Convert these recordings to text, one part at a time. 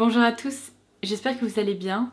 Bonjour à tous, j'espère que vous allez bien.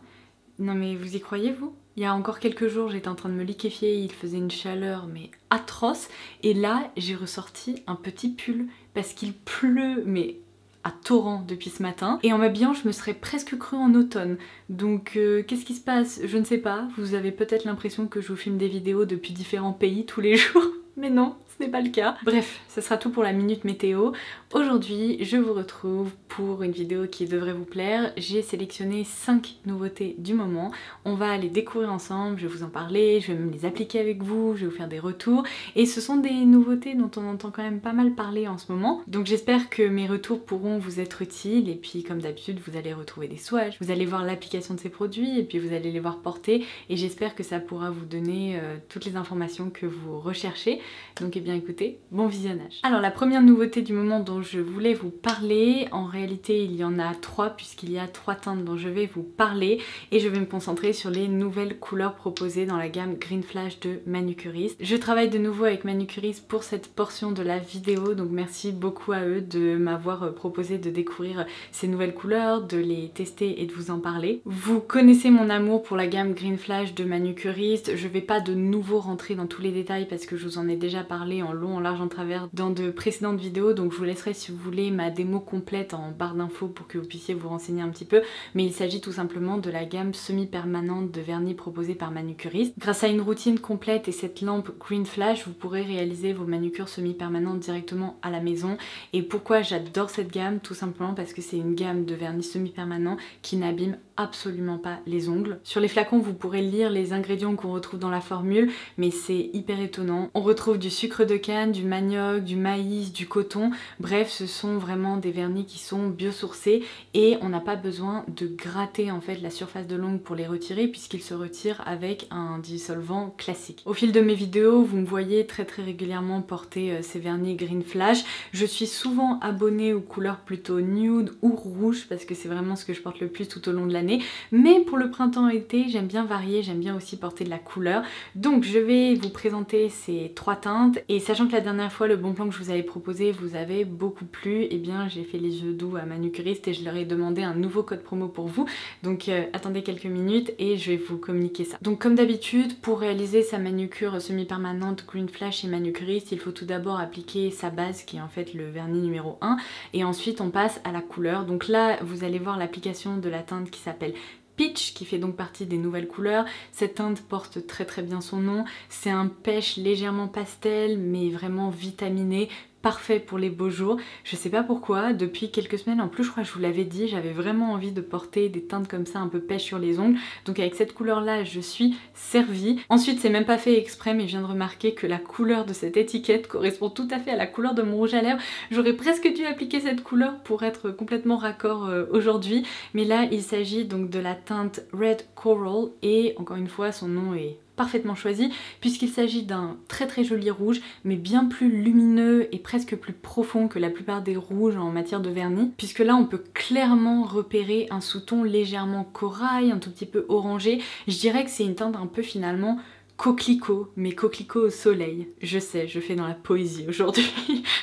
Non mais vous y croyez vous? Il y a encore quelques jours j'étais en train de me liquéfier, il faisait une chaleur mais atroce. Et là j'ai ressorti un petit pull parce qu'il pleut mais à torrent depuis ce matin. Et en m'habillant je me serais presque cru en automne. Donc qu'est-ce qui se passe? Je ne sais pas, vous avez peut-être l'impression que je vous filme des vidéos depuis différents pays tous les jours. Mais non, ce n'est pas le cas. Bref, ça sera tout pour la minute météo. Aujourd'hui, je vous retrouve pour une vidéo qui devrait vous plaire. J'ai sélectionné 5 nouveautés du moment. On va les découvrir ensemble, je vais vous en parler, je vais me les appliquer avec vous, je vais vous faire des retours. Et ce sont des nouveautés dont on entend quand même pas mal parler en ce moment. Donc j'espère que mes retours pourront vous être utiles. Et puis comme d'habitude, vous allez retrouver des swatchs, vous allez voir l'application de ces produits et puis vous allez les voir porter. Et j'espère que ça pourra vous donner toutes les informations que vous recherchez. Donc eh bien écoutez, bon visionnage. Alors la première nouveauté du moment dont je voulais vous parler, en réalité il y en a 3 puisqu'il y a 3 teintes dont je vais vous parler et je vais me concentrer sur les nouvelles couleurs proposées dans la gamme Green Flash de Manucurist. Je travaille de nouveau avec Manucurist pour cette portion de la vidéo, donc merci beaucoup à eux de m'avoir proposé de découvrir ces nouvelles couleurs, de les tester et de vous en parler. Vous connaissez mon amour pour la gamme Green Flash de Manucurist, je vais pas de nouveau rentrer dans tous les détails parce que je vous en ai déjà parlé en long, en large, en travers dans de précédentes vidéos, donc je vous laisserai si vous voulez ma démo complète en barre d'infos pour que vous puissiez vous renseigner un petit peu, mais il s'agit tout simplement de la gamme semi-permanente de vernis proposée par Manucurist. Grâce à une routine complète et cette lampe Green Flash, vous pourrez réaliser vos manucures semi-permanentes directement à la maison. Et pourquoi j'adore cette gamme? Tout simplement parce que c'est une gamme de vernis semi-permanent qui n'abîme absolument pas les ongles. Sur les flacons vous pourrez lire les ingrédients qu'on retrouve dans la formule, mais c'est hyper étonnant. On retrouve du sucre de canne, du manioc, du maïs, du coton, bref ce sont vraiment des vernis qui sont biosourcés et on n'a pas besoin de gratter en fait la surface de l'ongle pour les retirer puisqu'ils se retirent avec un dissolvant classique. Au fil de mes vidéos vous me voyez très régulièrement porter ces vernis Green Flash. Je suis souvent abonnée aux couleurs plutôt nude ou rouge parce que c'est vraiment ce que je porte le plus tout au long de l'année. Mais pour le printemps-été, j'aime bien varier, j'aime bien aussi porter de la couleur. Donc je vais vous présenter ces 3 teintes. Et sachant que la dernière fois, le bon plan que je vous avais proposé vous avait beaucoup plu, et bien j'ai fait les yeux doux à Manucurist et je leur ai demandé un nouveau code promo pour vous. Donc attendez quelques minutes et je vais vous communiquer ça. Donc comme d'habitude, pour réaliser sa manucure semi-permanente Green Flash et Manucurist, il faut tout d'abord appliquer sa base qui est en fait le vernis numéro 1 et ensuite on passe à la couleur. Donc là, vous allez voir l'application de la teinte qui s'appelle Peach, qui fait donc partie des nouvelles couleurs. Cette teinte porte très bien son nom. C'est un pêche légèrement pastel mais vraiment vitaminé, parfait pour les beaux jours. Je sais pas pourquoi, depuis quelques semaines, en plus je crois que je vous l'avais dit, j'avais vraiment envie de porter des teintes comme ça un peu pêche sur les ongles. Donc avec cette couleur là je suis servie. Ensuite c'est même pas fait exprès mais je viens de remarquer que la couleur de cette étiquette correspond tout à fait à la couleur de mon rouge à lèvres. J'aurais presque dû appliquer cette couleur pour être complètement raccord aujourd'hui. Mais là il s'agit donc de la teinte Red Coral et encore une fois son nom est parfaitement choisi puisqu'il s'agit d'un très joli rouge mais bien plus lumineux et presque plus profond que la plupart des rouges en matière de vernis, puisque là on peut clairement repérer un sous-ton légèrement corail, un tout petit peu orangé. Je dirais que c'est une teinte un peu finalement coquelicot, mais coquelicot au soleil. Je sais, je fais dans la poésie aujourd'hui.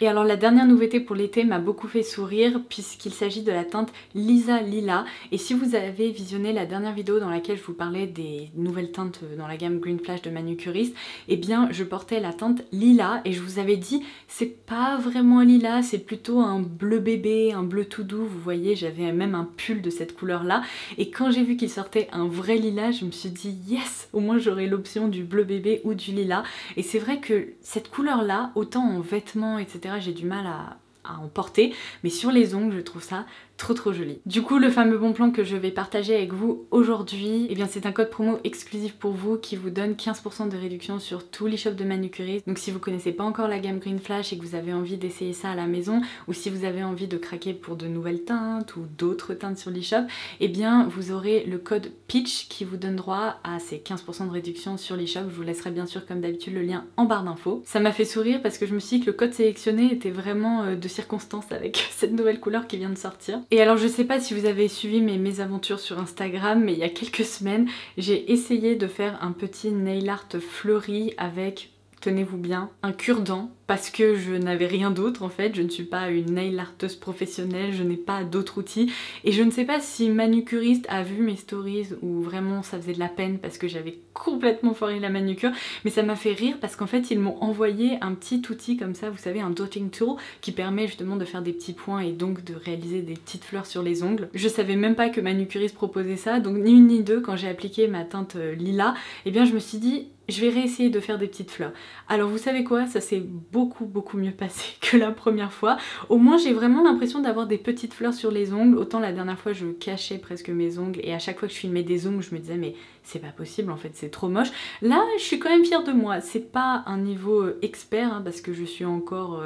Et alors la dernière nouveauté pour l'été m'a beaucoup fait sourire puisqu'il s'agit de la teinte Lisa Lila. Et si vous avez visionné la dernière vidéo dans laquelle je vous parlais des nouvelles teintes dans la gamme Green Flash de Manucurist, eh bien je portais la teinte Lila et je vous avais dit c'est pas vraiment un lilas, c'est plutôt un bleu bébé, un bleu tout doux. Vous voyez, j'avais même un pull de cette couleur là. Et quand j'ai vu qu'il sortait un vrai lilas, je me suis dit yes, au moins j'aurai l'option du bleu bébé ou du lilas. Et c'est vrai que cette couleur là, autant en vêtements etc, j'ai du mal à en porter, mais sur les ongles je trouve ça trop joli. Du coup le fameux bon plan que je vais partager avec vous aujourd'hui, eh bien c'est un code promo exclusif pour vous qui vous donne 15% de réduction sur tout l'e-shop de Manucurist. Donc si vous connaissez pas encore la gamme Green Flash et que vous avez envie d'essayer ça à la maison, ou si vous avez envie de craquer pour de nouvelles teintes ou d'autres teintes sur l'e-shop, eh bien vous aurez le code PEACH qui vous donne droit à ces 15% de réduction sur l'e-shop. Je vous laisserai bien sûr comme d'habitude le lien en barre d'infos. Ça m'a fait sourire parce que je me suis dit que le code sélectionné était vraiment de circonstance avec cette nouvelle couleur qui vient de sortir. Et alors je sais pas si vous avez suivi mes mésaventures sur Instagram, mais il y a quelques semaines j'ai essayé de faire un petit nail art fleuri avec tenez-vous bien, un cure-dent, parce que je n'avais rien d'autre en fait, je ne suis pas une nail arteuse professionnelle, je n'ai pas d'autres outils, et je ne sais pas si manucuriste a vu mes stories où vraiment ça faisait de la peine parce que j'avais complètement foiré la manucure, mais ça m'a fait rire parce qu'en fait ils m'ont envoyé un petit outil comme ça, vous savez, un dotting tool, qui permet justement de faire des petits points et donc de réaliser des petites fleurs sur les ongles. Je savais même pas que manucuriste proposait ça, donc ni une ni deux, quand j'ai appliqué ma teinte lilas, et bien je me suis dit je vais réessayer de faire des petites fleurs. Alors vous savez quoi, ça s'est beaucoup mieux passé que la première fois. Au moins j'ai vraiment l'impression d'avoir des petites fleurs sur les ongles. Autant la dernière fois je cachais presque mes ongles et à chaque fois que je filmais des ongles je me disais mais c'est pas possible en fait, c'est trop moche. Là je suis quand même fière de moi. C'est pas un niveau expert hein, parce que je suis encore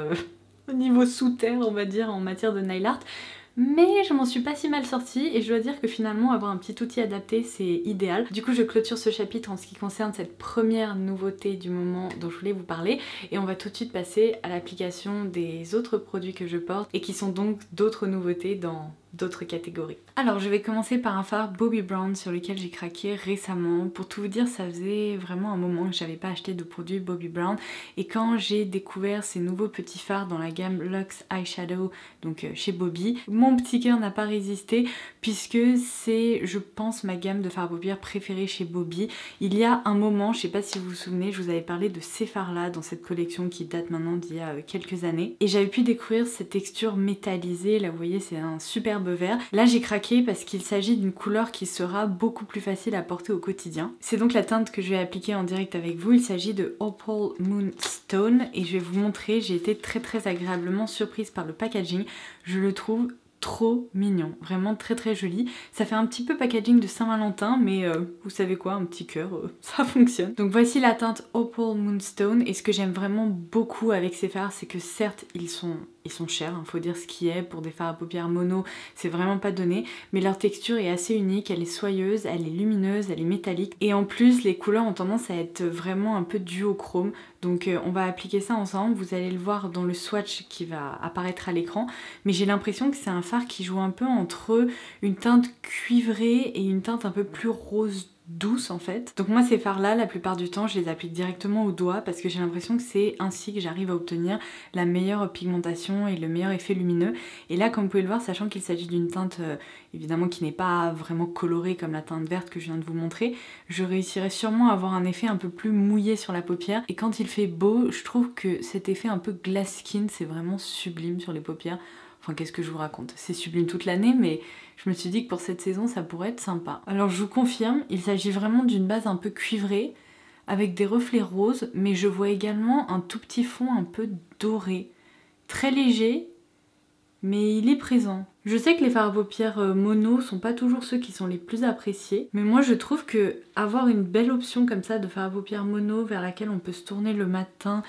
au niveau sous terre on va dire en matière de nail art. Mais je m'en suis pas si mal sortie et je dois dire que finalement avoir un petit outil adapté c'est idéal. Du coup je clôture ce chapitre en ce qui concerne cette première nouveauté du moment dont je voulais vous parler et on va tout de suite passer à l'application des autres produits que je porte et qui sont donc d'autres nouveautés dans d'autres catégories. Alors je vais commencer par un fard Bobbi Brown sur lequel j'ai craqué récemment. Pour tout vous dire ça faisait vraiment un moment que j'avais pas acheté de produits Bobbi Brown et quand j'ai découvert ces nouveaux petits fards dans la gamme Luxe Eyeshadow donc chez Bobbi, mon petit cœur n'a pas résisté puisque c'est je pense ma gamme de fards paupières préférée chez Bobbi. Il y a un moment, je sais pas si vous vous souvenez, je vous avais parlé de ces fards là dans cette collection qui date maintenant d'il y a quelques années et j'avais pu découvrir cette texture métallisée, là vous voyez c'est un superbe vert. Là j'ai craqué parce qu'il s'agit d'une couleur qui sera beaucoup plus facile à porter au quotidien. C'est donc la teinte que je vais appliquer en direct avec vous, il s'agit de Opal Moonstone et je vais vous montrer, j'ai été très agréablement surprise par le packaging, je le trouve trop mignon, vraiment très joli. Ça fait un petit peu packaging de Saint-Valentin mais vous savez quoi, un petit cœur, ça fonctionne. Donc voici la teinte Opal Moonstone et ce que j'aime vraiment beaucoup avec ces fards c'est que certes ils sont chers, hein, faut dire ce qui est, pour des fards à paupières mono c'est vraiment pas donné, mais leur texture est assez unique, elle est soyeuse, elle est lumineuse, elle est métallique et en plus les couleurs ont tendance à être vraiment un peu duochrome donc on va appliquer ça ensemble, vous allez le voir dans le swatch qui va apparaître à l'écran mais j'ai l'impression que c'est un fard qui joue un peu entre une teinte cuivrée et une teinte un peu plus rose douce en fait. Donc moi ces fards là la plupart du temps je les applique directement au doigt parce que j'ai l'impression que c'est ainsi que j'arrive à obtenir la meilleure pigmentation et le meilleur effet lumineux. Et là comme vous pouvez le voir, sachant qu'il s'agit d'une teinte évidemment qui n'est pas vraiment colorée comme la teinte verte que je viens de vous montrer, je réussirai sûrement à avoir un effet un peu plus mouillé sur la paupière et quand il fait beau je trouve que cet effet un peu glass skin c'est vraiment sublime sur les paupières. Enfin qu'est-ce que je vous raconte, c'est sublime toute l'année mais je me suis dit que pour cette saison ça pourrait être sympa. Alors je vous confirme, il s'agit vraiment d'une base un peu cuivrée avec des reflets roses mais je vois également un tout petit fond un peu doré. Très léger mais il est présent. Je sais que les fards à paupières mono sont pas toujours ceux qui sont les plus appréciés mais moi je trouve que avoir une belle option comme ça de fards à paupières mono vers laquelle on peut se tourner le matin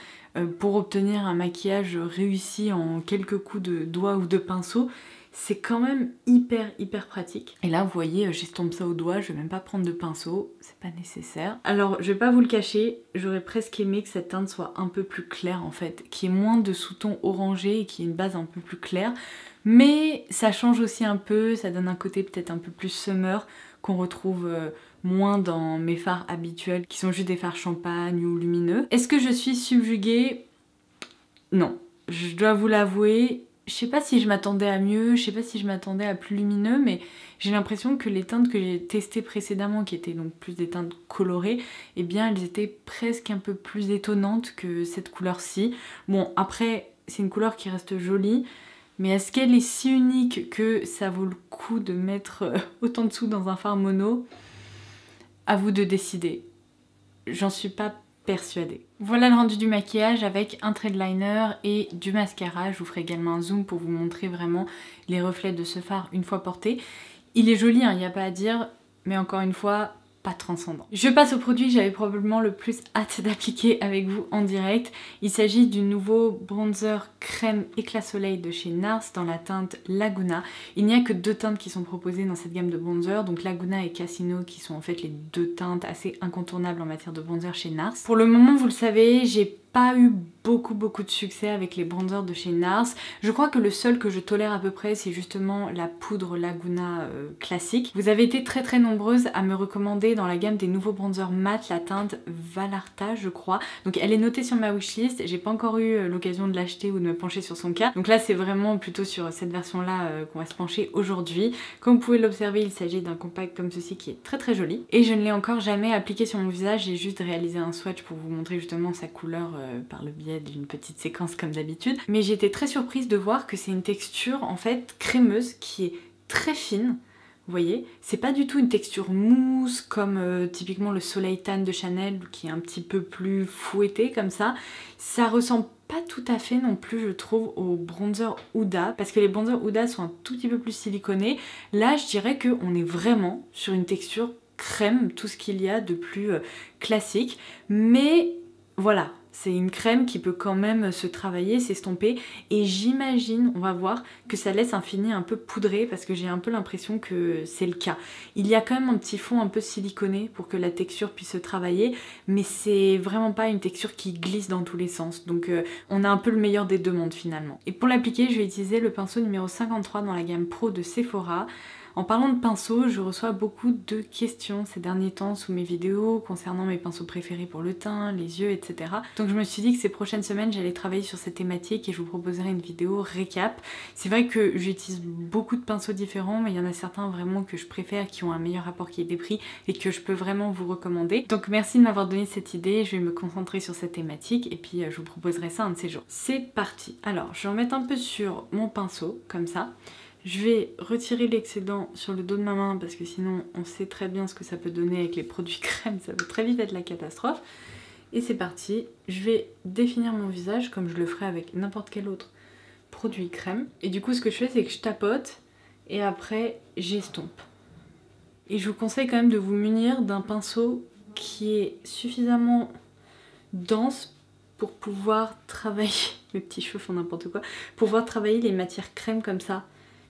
pour obtenir un maquillage réussi en quelques coups de doigts ou de pinceau, c'est quand même hyper pratique. Et là vous voyez j'estompe ça au doigt, je vais même pas prendre de pinceau, c'est pas nécessaire. Alors je vais pas vous le cacher, j'aurais presque aimé que cette teinte soit un peu plus claire en fait, qu'il y ait moins de sous-tons orangés et qu'il y ait une base un peu plus claire. Mais ça change aussi un peu, ça donne un côté peut-être un peu plus summer qu'on retrouve moins dans mes fards habituels qui sont juste des fards champagne ou lumineux. Est-ce que je suis subjuguée? Non, je dois vous l'avouer. Je sais pas si je m'attendais à mieux, je sais pas si je m'attendais à plus lumineux, mais j'ai l'impression que les teintes que j'ai testées précédemment, qui étaient donc plus des teintes colorées, eh bien elles étaient presque un peu plus étonnantes que cette couleur-ci. Bon après, c'est une couleur qui reste jolie, mais est-ce qu'elle est si unique que ça vaut le coup de mettre autant de sous dans un fard mono? À vous de décider. J'en suis pas persuadée. Voilà le rendu du maquillage avec un trait de liner et du mascara. Je vous ferai également un zoom pour vous montrer vraiment les reflets de ce fard une fois porté. Il est joli, il n'y a pas à dire, mais encore une fois, pas transcendant. Je passe au produit que j'avais probablement le plus hâte d'appliquer avec vous en direct. Il s'agit du nouveau bronzer crème éclat soleil de chez NARS dans la teinte Laguna. Il n'y a que deux teintes qui sont proposées dans cette gamme de bronzer, donc Laguna et Casino qui sont en fait les deux teintes assez incontournables en matière de bronzer chez NARS. Pour le moment, vous le savez, j'ai pas eu beaucoup de succès avec les bronzers de chez NARS. Je crois que le seul que je tolère à peu près c'est justement la poudre Laguna classique. Vous avez été très nombreuses à me recommander dans la gamme des nouveaux bronzers mat la teinte Valarta je crois. Donc elle est notée sur ma wishlist, j'ai pas encore eu l'occasion de l'acheter ou de me pencher sur son cas. Donc là c'est vraiment plutôt sur cette version là qu'on va se pencher aujourd'hui. Comme vous pouvez l'observer, il s'agit d'un compact comme ceci qui est très joli. Et je ne l'ai encore jamais appliqué sur mon visage, j'ai juste réalisé un swatch pour vous montrer justement sa couleur par le biais d'une petite séquence comme d'habitude. Mais j'ai été très surprise de voir que c'est une texture en fait crémeuse qui est très fine. Vous voyez, c'est pas du tout une texture mousse comme typiquement le Soleil Tan de Chanel qui est un petit peu plus fouetté comme ça. Ça ressemble pas tout à fait non plus je trouve au bronzer Huda parce que les bronzers Huda sont un tout petit peu plus siliconés. Là je dirais qu'on est vraiment sur une texture crème, tout ce qu'il y a de plus classique. Mais voilà, c'est une crème qui peut quand même se travailler, s'estomper et j'imagine, on va voir, que ça laisse un fini un peu poudré parce que j'ai un peu l'impression que c'est le cas. Il y a quand même un petit fond un peu siliconé pour que la texture puisse se travailler mais c'est vraiment pas une texture qui glisse dans tous les sens donc on a un peu le meilleur des deux mondes finalement. Et pour l'appliquer, je vais utiliser le pinceau numéro 53 dans la gamme Pro de Sephora. En parlant de pinceaux, je reçois beaucoup de questions ces derniers temps sous mes vidéos concernant mes pinceaux préférés pour le teint, les yeux, etc. Donc je me suis dit que ces prochaines semaines j'allais travailler sur cette thématique et je vous proposerai une vidéo récap. C'est vrai que j'utilise beaucoup de pinceaux différents mais il y en a certains vraiment que je préfère, qui ont un meilleur rapport qualité-prix et que je peux vraiment vous recommander. Donc merci de m'avoir donné cette idée, je vais me concentrer sur cette thématique et puis je vous proposerai ça un de ces jours. C'est parti. Alors je vais en mettre un peu sur mon pinceau, comme ça. Je vais retirer l'excédent sur le dos de ma main parce que sinon on sait très bien ce que ça peut donner avec les produits crème, ça peut très vite être la catastrophe. Et c'est parti, je vais définir mon visage comme je le ferais avec n'importe quel autre produit crème. Et du coup ce que je fais c'est que je tapote et après j'estompe. Et je vous conseille quand même de vous munir d'un pinceau qui est suffisamment dense pour pouvoir travailler, mes petits cheveux font n'importe quoi, pour pouvoir travailler les matières crème comme ça.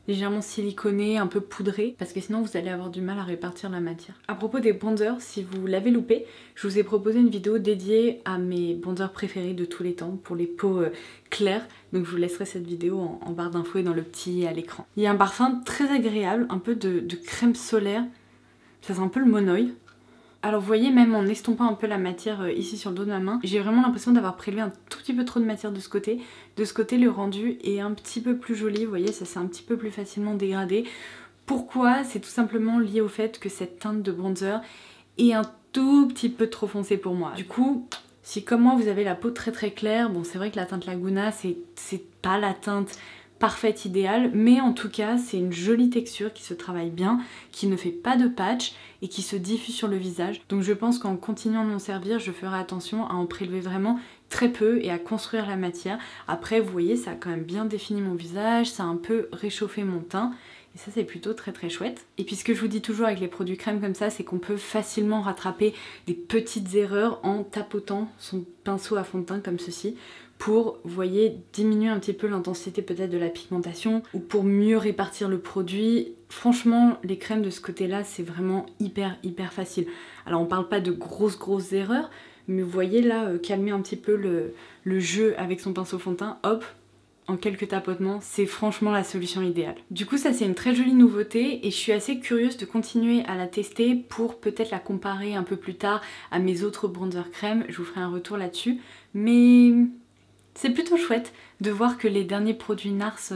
Légèrement siliconé, un peu poudré, parce que sinon vous allez avoir du mal à répartir la matière. À propos des bronzers, si vous l'avez loupé, je vous ai proposé une vidéo dédiée à mes bronzers préférés de tous les temps, pour les peaux claires, donc je vous laisserai cette vidéo en barre d'infos et dans le petit à l'écran. Il y a un parfum très agréable, un peu de crème solaire, ça sent un peu le monoï. Alors vous voyez, même en estompant un peu la matière ici sur le dos de ma main, j'ai vraiment l'impression d'avoir prélevé un tout petit peu trop de matière de ce côté. De ce côté, le rendu est un petit peu plus joli, vous voyez, ça s'est un petit peu plus facilement dégradé. Pourquoi? C'est tout simplement lié au fait que cette teinte de bronzer est un tout petit peu trop foncée pour moi. Du coup, si comme moi vous avez la peau très claire, bon c'est vrai que la teinte Laguna c'est pas la teinte parfaite idéale, mais en tout cas c'est une jolie texture qui se travaille bien, qui ne fait pas de patch et qui se diffuse sur le visage. Donc je pense qu'en continuant de m'en servir, je ferai attention à en prélever vraiment très peu et à construire la matière. Après vous voyez, ça a quand même bien défini mon visage, ça a un peu réchauffé mon teint. Et ça c'est plutôt très chouette. Et puis ce que je vous dis toujours avec les produits crème comme ça, c'est qu'on peut facilement rattraper des petites erreurs en tapotant son pinceau à fond de teint comme ceci pour, vous voyez, diminuer un petit peu l'intensité peut-être de la pigmentation ou pour mieux répartir le produit. Franchement, les crèmes de ce côté-là, c'est vraiment hyper facile. Alors on parle pas de grosses erreurs, mais vous voyez là, calmer un petit peu le jeu avec son pinceau fond de teint, hop, en quelques tapotements, c'est franchement la solution idéale. Du coup ça c'est une très jolie nouveauté et je suis assez curieuse de continuer à la tester pour peut-être la comparer un peu plus tard à mes autres bronzer crème, je vous ferai un retour là-dessus. Mais c'est plutôt chouette de voir que les derniers produits NARS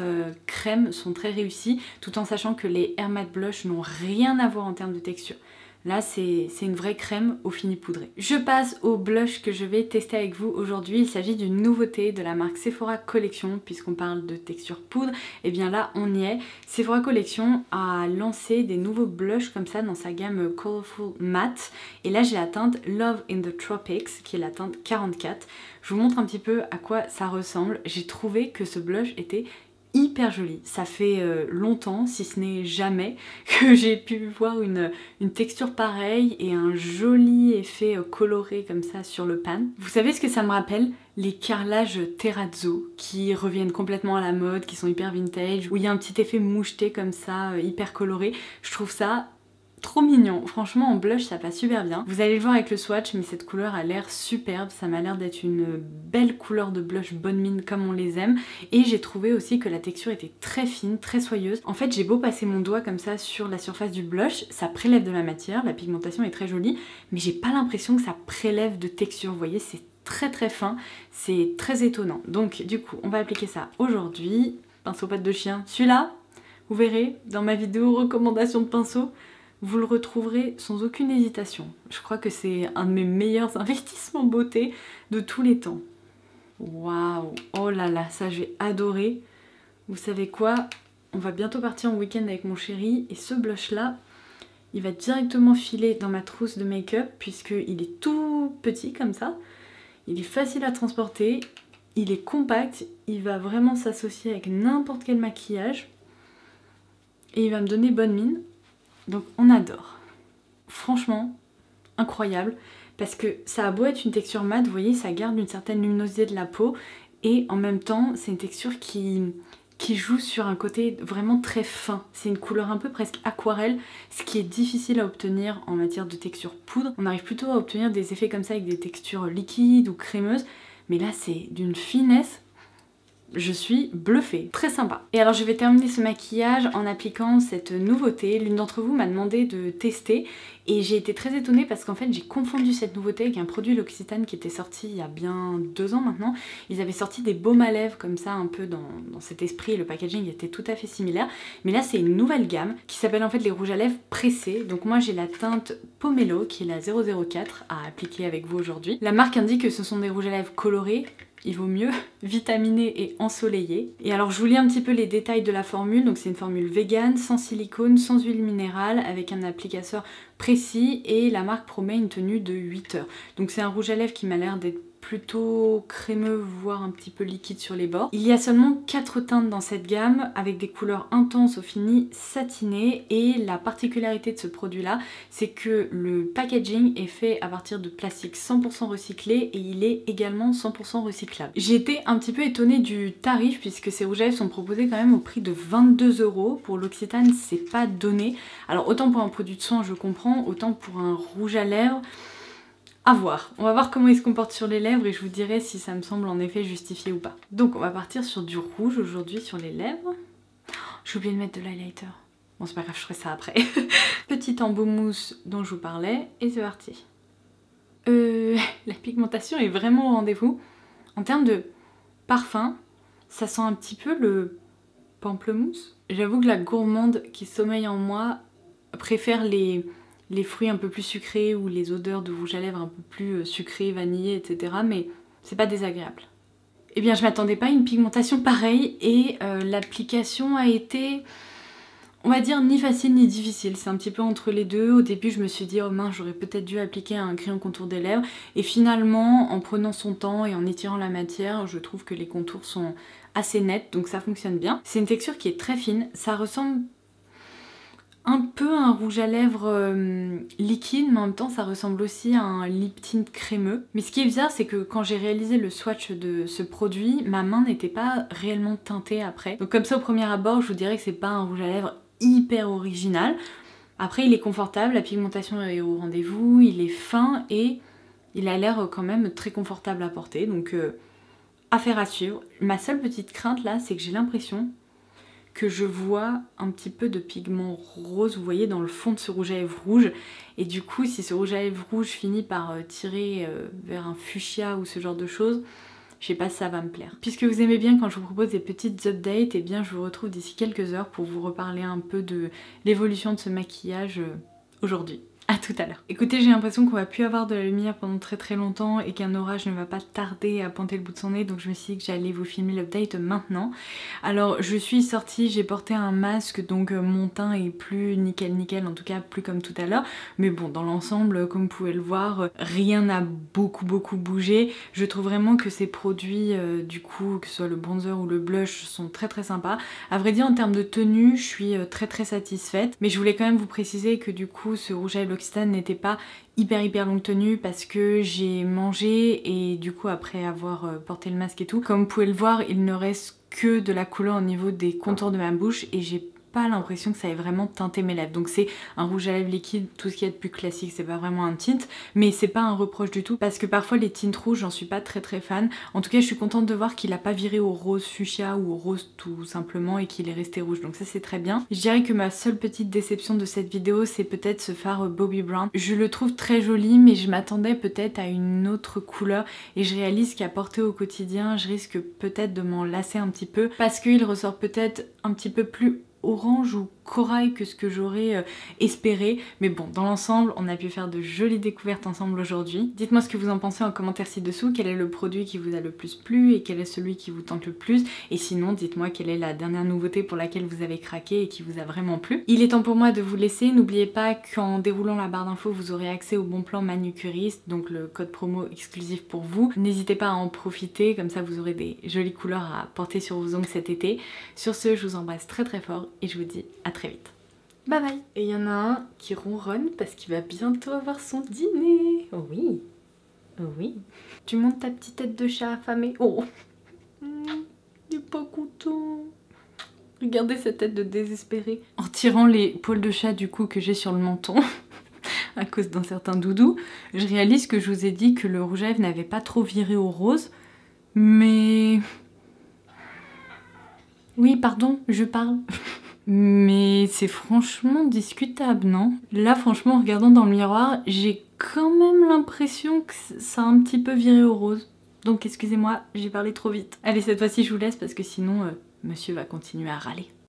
crème sont très réussis tout en sachant que les Air Matte Blush n'ont rien à voir en termes de texture. Là c'est une vraie crème au fini poudré. Je passe au blush que je vais tester avec vous aujourd'hui. Il s'agit d'une nouveauté de la marque Sephora Collection, puisqu'on parle de texture poudre, et bien là on y est. Sephora Collection a lancé des nouveaux blushs comme ça dans sa gamme Colorful Matte. Et là j'ai la teinte Love in the Tropics qui est la teinte 44. Je vous montre un petit peu à quoi ça ressemble. J'ai trouvé que ce blush était hyper joli. Ça fait longtemps, si ce n'est jamais, que j'ai pu voir une texture pareille et un joli effet coloré comme ça sur le pan. Vous savez ce que ça me rappelle? Les carrelages terrazzo qui reviennent complètement à la mode, qui sont hyper vintage, où il y a un petit effet moucheté comme ça, hyper coloré. Je trouve ça Trop mignon, franchement en blush ça passe super bien. Vous allez le voir avec le swatch, mais cette couleur a l'air superbe, ça m'a l'air d'être une belle couleur de blush bonne mine comme on les aime. Et j'ai trouvé aussi que la texture était très fine, très soyeuse. En fait j'ai beau passer mon doigt comme ça sur la surface du blush, ça prélève de la matière, la pigmentation est très jolie, mais j'ai pas l'impression que ça prélève de texture, vous voyez, c'est très fin, c'est très étonnant. Donc du coup on va appliquer ça aujourd'hui. Pinceau patte de chien, celui-là, vous verrez dans ma vidéo recommandation de pinceau, vous le retrouverez sans aucune hésitation. Je crois que c'est un de mes meilleurs investissements beauté de tous les temps. Waouh, oh là là, ça j'ai adoré. Vous savez quoi? On va bientôt partir en week-end avec mon chéri et ce blush là, il va directement filer dans ma trousse de make-up puisqu'il est tout petit comme ça. Il est facile à transporter, il est compact, il va vraiment s'associer avec n'importe quel maquillage et il va me donner bonne mine. Donc on adore. Franchement, incroyable, parce que ça a beau être une texture mate, vous voyez, ça garde une certaine luminosité de la peau, et en même temps, c'est une texture qui joue sur un côté vraiment très fin. C'est une couleur un peu presque aquarelle, ce qui est difficile à obtenir en matière de texture poudre. On arrive plutôt à obtenir des effets comme ça avec des textures liquides ou crémeuses, mais là c'est d'une finesse. Je suis bluffée, très sympa. Et alors je vais terminer ce maquillage en appliquant cette nouveauté. L'une d'entre vous m'a demandé de tester et j'ai été très étonnée parce qu'en fait j'ai confondu cette nouveauté avec un produit L'Occitane qui était sorti il y a bien 2 ans maintenant. Ils avaient sorti des baumes à lèvres comme ça un peu dans cet esprit, le packaging était tout à fait similaire. Mais là c'est une nouvelle gamme qui s'appelle en fait les rouges à lèvres pressés. Donc moi j'ai la teinte Pomelo qui est la 004 à appliquer avec vous aujourd'hui. La marque indique que ce sont des rouges à lèvres colorés. Il vaut mieux vitaminé et ensoleillé. Et alors je vous lis un petit peu les détails de la formule. Donc c'est une formule vegan, sans silicone, sans huile minérale, avec un applicateur précis et la marque promet une tenue de 8 heures. Donc c'est un rouge à lèvres qui m'a l'air d'être plutôt crémeux, voire un petit peu liquide sur les bords. Il y a seulement 4 teintes dans cette gamme avec des couleurs intenses au fini satiné et la particularité de ce produit là c'est que le packaging est fait à partir de plastique 100% recyclé et il est également 100% recyclable. J'ai été un petit peu étonnée du tarif puisque ces rouges à lèvres sont proposés quand même au prix de 22 €. Pour l'Occitane c'est pas donné. Alors autant pour un produit de soin je comprends, autant pour un rouge à lèvres à voir. On va voir comment il se comporte sur les lèvres et je vous dirai si ça me semble en effet justifié ou pas. Donc on va partir sur du rouge aujourd'hui sur les lèvres. J'ai oublié de mettre de l'highlighter. Bon c'est pas grave, je ferai ça après. Petit embout mousse dont je vous parlais et c'est parti. La pigmentation est vraiment au rendez-vous. En termes de parfum, ça sent un petit peu le pamplemousse. J'avoue que la gourmande qui sommeille en moi préfère les fruits un peu plus sucrés ou les odeurs de rouge à lèvres un peu plus sucrées, vanillées, etc. Mais c'est pas désagréable. Eh bien je m'attendais pas à une pigmentation pareille et l'application a été, on va dire, ni facile ni difficile. C'est un petit peu entre les deux. Au début je me suis dit oh mince j'aurais peut-être dû appliquer un crayon contour des lèvres et finalement en prenant son temps et en étirant la matière je trouve que les contours sont assez nets donc ça fonctionne bien. C'est une texture qui est très fine, ça ressemble un peu un rouge à lèvres liquide, mais en même temps ça ressemble aussi à un lip tint crémeux. Mais ce qui est bizarre, c'est que quand j'ai réalisé le swatch de ce produit, ma main n'était pas réellement teintée après. Donc comme ça au premier abord, je vous dirais que c'est pas un rouge à lèvres hyper original. Après il est confortable, la pigmentation est au rendez-vous, il est fin et il a l'air quand même très confortable à porter. Donc affaire à suivre. Ma seule petite crainte là, c'est que j'ai l'impression que je vois un petit peu de pigment rose, vous voyez, dans le fond de ce rouge à lèvres rouge. Et du coup, si ce rouge à lèvres rouge finit par tirer vers un fuchsia ou ce genre de choses, je sais pas si ça va me plaire. Puisque vous aimez bien quand je vous propose des petites updates, et bien je vous retrouve d'ici quelques heures pour vous reparler un peu de l'évolution de ce maquillage aujourd'hui. À tout à l'heure. Écoutez, j'ai l'impression qu'on va plus avoir de la lumière pendant très longtemps et qu'un orage ne va pas tarder à pointer le bout de son nez, donc je me suis dit que j'allais vous filmer l'update maintenant. Alors je suis sortie, j'ai porté un masque, donc mon teint est plus nickel, en tout cas plus comme tout à l'heure. Mais bon, dans l'ensemble, comme vous pouvez le voir, rien n'a beaucoup bougé. Je trouve vraiment que ces produits, du coup, que ce soit le bronzer ou le blush, sont très sympas. À vrai dire, en termes de tenue, je suis très satisfaite. Mais je voulais quand même vous préciser que du coup, ce rouge à lèvres L'Occitane n'était pas hyper longue tenue parce que j'ai mangé et du coup après avoir porté le masque et tout, comme vous pouvez le voir, il ne reste que de la couleur au niveau des contours de ma bouche et j'ai pas l'impression que ça ait vraiment teinté mes lèvres. Donc c'est un rouge à lèvres liquide, tout ce qui est de plus classique, c'est pas vraiment un tint, mais c'est pas un reproche du tout parce que parfois les tints rouges j'en suis pas très fan. En tout cas je suis contente de voir qu'il a pas viré au rose fuchsia ou au rose tout simplement et qu'il est resté rouge, donc ça c'est très bien. Je dirais que ma seule petite déception de cette vidéo c'est peut-être ce fard Bobbi Brown. Je le trouve très joli mais je m'attendais peut-être à une autre couleur et je réalise qu'à porter au quotidien je risque peut-être de m'en lasser un petit peu parce qu'il ressort peut-être un petit peu plus orange ou corail que ce que j'aurais espéré, mais bon, dans l'ensemble on a pu faire de jolies découvertes ensemble aujourd'hui. Dites-moi ce que vous en pensez en commentaire ci-dessous, quel est le produit qui vous a le plus plu et quel est celui qui vous tente le plus, et sinon dites-moi quelle est la dernière nouveauté pour laquelle vous avez craqué et qui vous a vraiment plu. Il est temps pour moi de vous laisser, n'oubliez pas qu'en déroulant la barre d'infos vous aurez accès au bon plan manucuriste, donc le code promo exclusif pour vous. N'hésitez pas à en profiter, comme ça vous aurez des jolies couleurs à porter sur vos ongles cet été. Sur ce, je vous embrasse très fort et je vous dis à très vite. Bye bye. Et il y en a un qui ronronne parce qu'il va bientôt avoir son dîner. Oh oui. Oh oui. Tu montes ta petite tête de chat affamé. Oh. Il est pas content. Regardez cette tête de désespéré. En tirant les poils de chat du coup que j'ai sur le menton à cause d'un certain doudou, je réalise que je vous ai dit que le rouge à lèvres n'avait pas trop viré au rose. Mais... Oui, pardon, je parle. Mais c'est franchement discutable, non? Là, franchement, en regardant dans le miroir, j'ai quand même l'impression que ça a un petit peu viré au rose. Donc excusez-moi, j'ai parlé trop vite. Allez, cette fois-ci, je vous laisse parce que sinon, monsieur va continuer à râler.